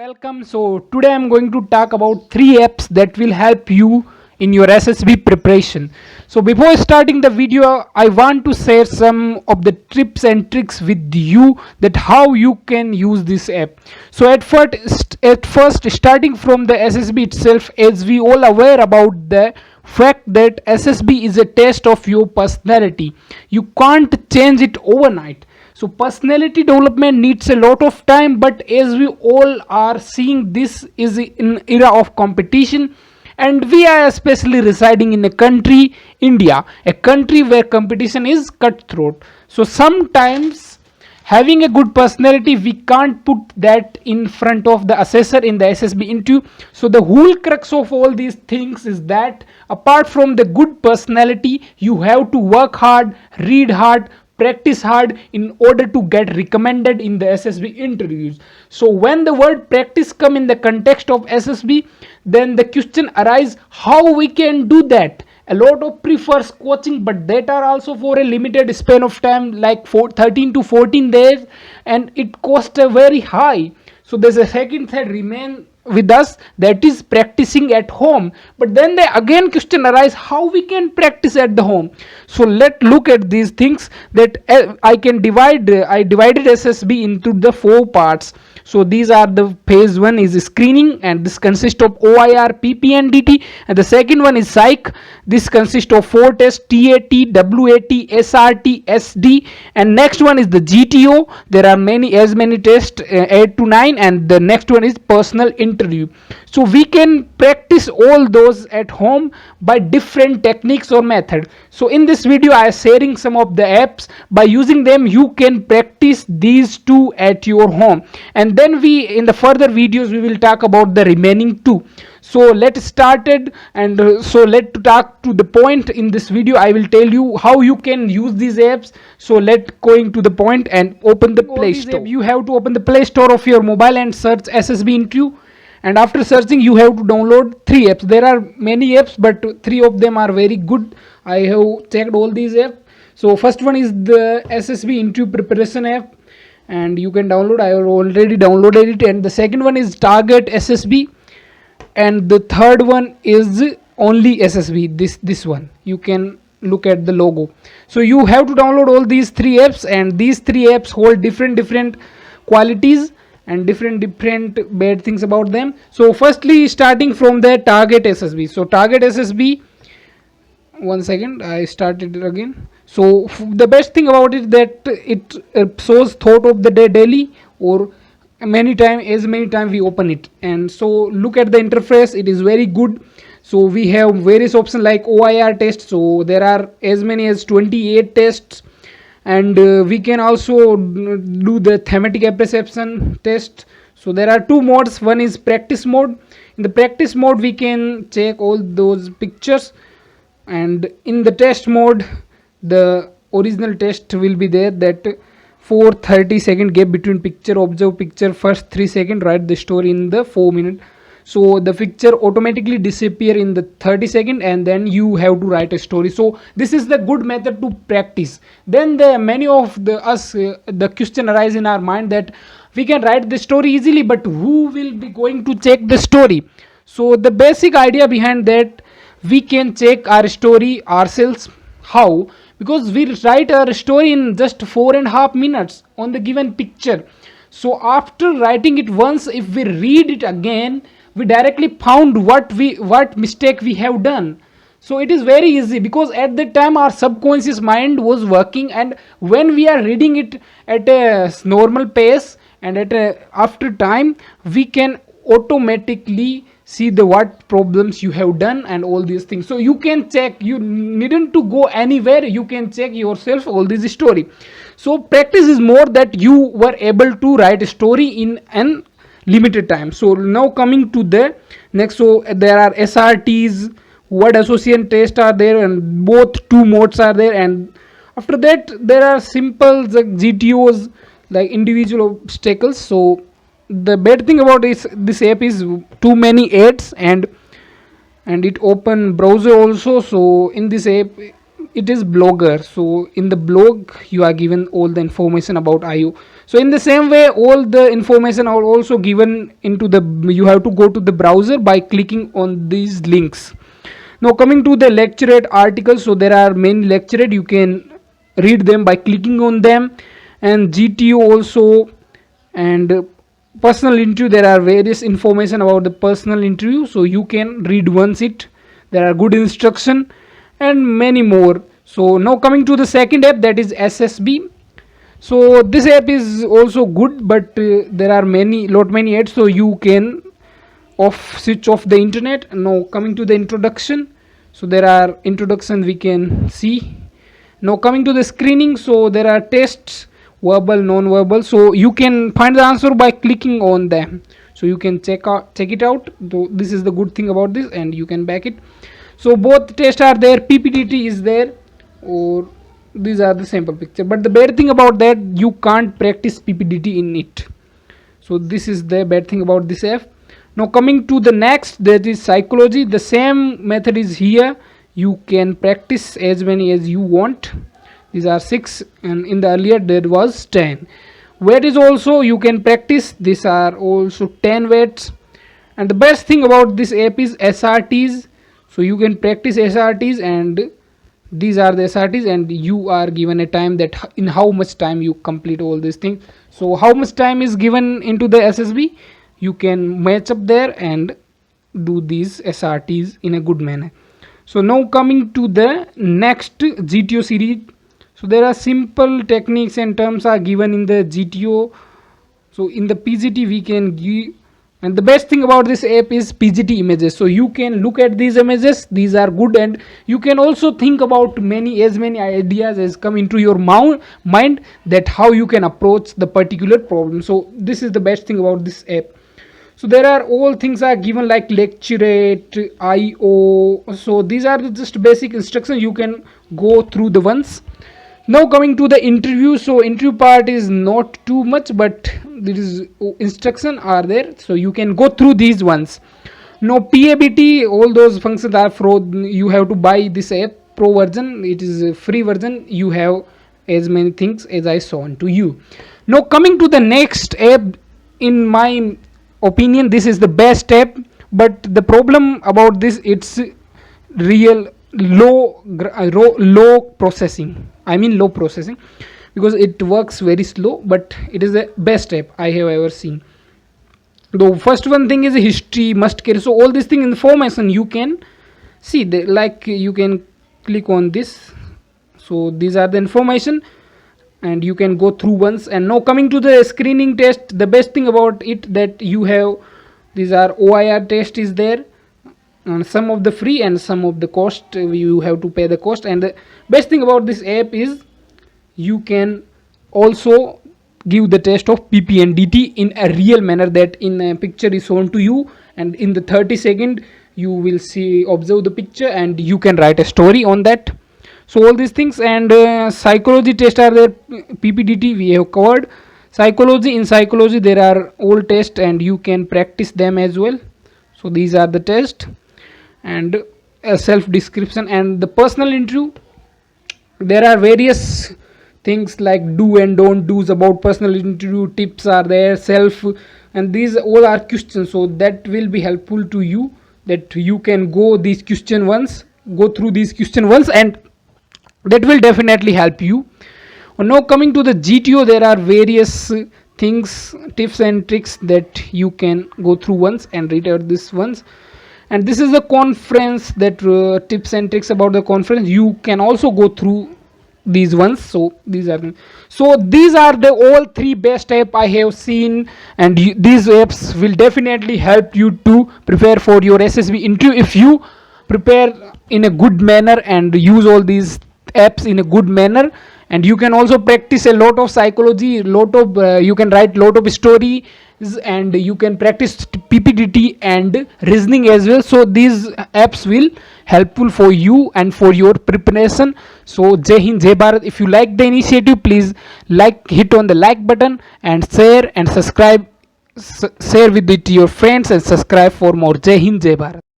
Welcome. So today I'm going to talk about three apps that will help you in your SSB preparation. So before starting the video, I want to share some of the tips and tricks with you that how you can use this app. So at first starting from the SSB itself, as we all aware about the fact that SSB is a test of your personality. You can't change it overnight. So personality development needs a lot of time, but as we all are seeing, this is an era of competition, and we are especially residing in a country, India, a country where competition is cutthroat. So sometimes having a good personality, we can't put that in front of the assessor in the SSB interview. So the whole crux of all these things is that apart from the good personality, you have to work hard, read hard, practice hard in order to get recommended in the SSB interviews. So when the word practice come in the context of SSB, then the question arises how we can do that. A lot of prefers coaching, but that are also for a limited span of time, like 13 to 14 days, and it costs a very high. So there's a second thread remain with us, that is practicing at home. But then the again question arise how we can practice at the home. So let's look at these things that I divided SSB into the four parts. So these are the phase one is screening, and this consists of OIR, PP and DT, and the second one is psych. This consists of four tests: TAT, WAT, SRT, SD, and next one is the GTO. There are many tests, 8 to 9, and the next one is personal interview. So we can practice all those at home by different techniques or method. So in this video I am sharing some of the apps. By using them you can practice these two at your home, and then we in the further videos we will talk about the remaining two. So let's started, and so let's talk to the point. In this video I will tell you how you can use these apps. So let's going to the point and open the Play Store. You have to open the Play Store of your mobile and search SSB interview, and after searching you have to download three apps. There are many apps, but three of them are very good. I have checked all these apps. So first one is the SSB interview preparation app, and you can download. I have already downloaded it. And the second one is Target SSB, and the third one is only SSB. This one you can look at the logo. So you have to download all these three apps, and these three apps hold different qualities and different bad things about them. So firstly, starting from the Target SSB. So Target SSB, one second, I started it again. So the best thing about it that it shows thought of the day daily, or many time we open it. And so look at the interface, it is very good. So we have various options like OIR test. So there are as many as 28 tests, and we can also do the thematic apperception test. So there are two modes. One is practice mode. In the practice mode we can check all those pictures, and in the test mode the original test will be there, that 4:30 gap between picture. Observe picture first 3 seconds, write the story in the 4 minutes. So the picture automatically disappear in the 30 seconds, and then you have to write a story. So this is the good method to practice. Then the many of the question arise in our mind that we can write the story easily, but who will be going to check the story? So the basic idea behind that, we can check our story ourselves. How? Because we write our story in just 4.5 minutes on the given picture. So after writing it once, if we read it again, we directly found what mistake we have done. So it is very easy, because at that time our subconscious mind was working, and when we are reading it at a normal pace and after time, we can automatically see the what problems you have done and all these things. So you can check, you needn't to go anywhere, you can check yourself all this story. So practice is more that you were able to write a story in an limited time. So now coming to the next. So there are SRTs, word association tests are there, and both two modes are there. And after that there are simple GTOs, like individual obstacles. So the bad thing about this app is too many ads, and it open browser also. So in this app it is blogger. So in the blog you are given all the information about IO. So in the same way, all the information are also given into the, you have to go to the browser by clicking on these links. Now coming to the lecturate articles, so there are many lecturate, you can read them by clicking on them. And GTO also, and personal interview, there are various information about the personal interview, so you can read once it, there are good instruction and many more. So now coming to the second app, that is SSB. So this app is also good, but there are many ads, so you can switch off the internet. Now coming to the introduction, so there are introduction we can see. Now coming to the screening, so there are tests, verbal, non-verbal, so you can find the answer by clicking on them, so you can check it out. So this is the good thing about this, and you can back it. So both tests are there, PPTT is there, or these are the sample picture. But the bad thing about that, you can't practice PPTT in it, so this is the bad thing about this app. Now coming to the next, that is psychology. The same method is here, you can practice as many as you want. These are 6, and in the earlier there was 10. Weight is also you can practice, these are also 10 weights. And the best thing about this app is SRTs, so you can practice SRTs, and these are the SRTs, and you are given a time that in how much time you complete all these things. So how much time is given into the SSB, you can match up there and do these SRTs in a good manner. So now coming to the next GTO series, so there are simple techniques and terms are given in the GTO. So in the PGT we can give, and the best thing about this app is PGT images, so you can look at these images, these are good, and you can also think about as many ideas as come into your mind, that how you can approach the particular problem. So this is the best thing about this app. So there are all things are given like lecturate, IO, so these are just basic instructions, you can go through the ones. Now coming to the interview, so interview part is not too much, but there is instruction are there, so you can go through these ones. Now PABT, all those functions are you have to buy this app pro version, it is a free version, you have as many things as I shown to you. Now coming to the next app, in my opinion this is the best app, but the problem about this, it's real low processing, because it works very slow, but it is the best app I have ever seen. The first one thing is history, must carry, so all these things information you can see, like you can click on this, so these are the information and you can go through once. And now coming to the screening test, the best thing about it, that you have, these are OIR test is there, and some of the free and some of the cost, you have to pay the cost. And the best thing about this app is you can also give the test of PP and DT in a real manner, that in a picture is shown to you, and in the 30-second you will observe the picture and you can write a story on that. So all these things. And psychology test are there, PPDT we have covered. In psychology there are all tests and you can practice them as well. So these are the tests, and a self description. And the personal interview, there are various things like do and don't do's about personal interview, tips are there, and these all are questions, so that will be helpful to you, that you can go through these question once, and that will definitely help you. Now coming to the GTO, there are various things, tips and tricks that you can go through once and read out this once. And this is the conference, that tips and tricks about the conference, you can also go through these ones. So these are the all 3 best app I have seen, and these apps will definitely help you to prepare for your SSB interview if you prepare in a good manner and use all these apps in a good manner. And you can also practice a lot of psychology, you can write lot of stories, and you can practice PPDT and reasoning as well. So these apps will helpful for you and for your preparation. So Jai Hind, Jai Bharat. If you like the initiative, please hit on the like button and share and subscribe. Share with it to your friends and subscribe for more. Jai Hind, Jai Bharat.